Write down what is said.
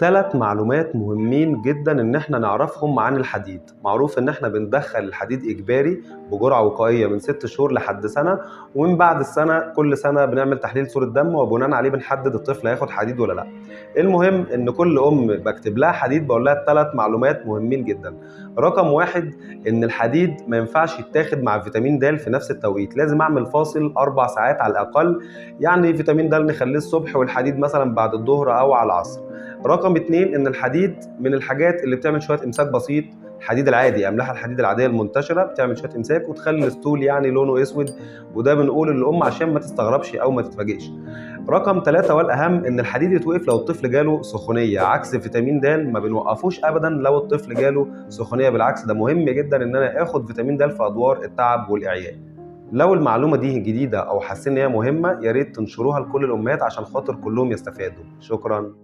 3 معلومات مهمين جدًا إن إحنا نعرفهم عن الحديد. معروف إن إحنا بندخّل الحديد إجباري بجرعة وقائية من 6 شهور لحد سنة، ومن بعد السنة كل سنة بنعمل تحليل صورة دم وبناءً عليه بنحدد الطفل هياخد حديد والّا لأ. المهم إن كل باكتب لها حديد باقول لها 3 معلومات مهمين جدًا. رقم 1 إن الحديد ما ينفعش يتاخد مع فيتامين د في نفس التوقيت، لازم أعمل فاصل 4 ساعات على الأقل، يعني فيتامين د نخلّيه الصبح والحديد مثلًا بعد الضهر أو على العصر. رقم 2 إن الحديد من الحاجات اللي بتعمل شوية إمساك بسيط، الحديد العادي أملاح الحديد العادية المنتشرة بتعمل شوية إمساك وتخلّي الستول يعني لونه أسود، وده بنقول للأم عشان ما تستغربش أو ما تتفاجئش. رقم 3 والأهم إن الحديد يتوقف لو الطفل جاله سخونية، عكس فيتامين د ما بنوقفوش أبدًا لو الطفل جاله سخونية، بالعكس ده مهم جدًا إن أنا آخد فيتامين د في أدوار التعب والإعياء. لو المعلومة دي جديدة أو حاسين إن هي مهمة يا ريت تنشروها لكل الأمهات عشان خاطر كلهم يستفادوا. شكرًا.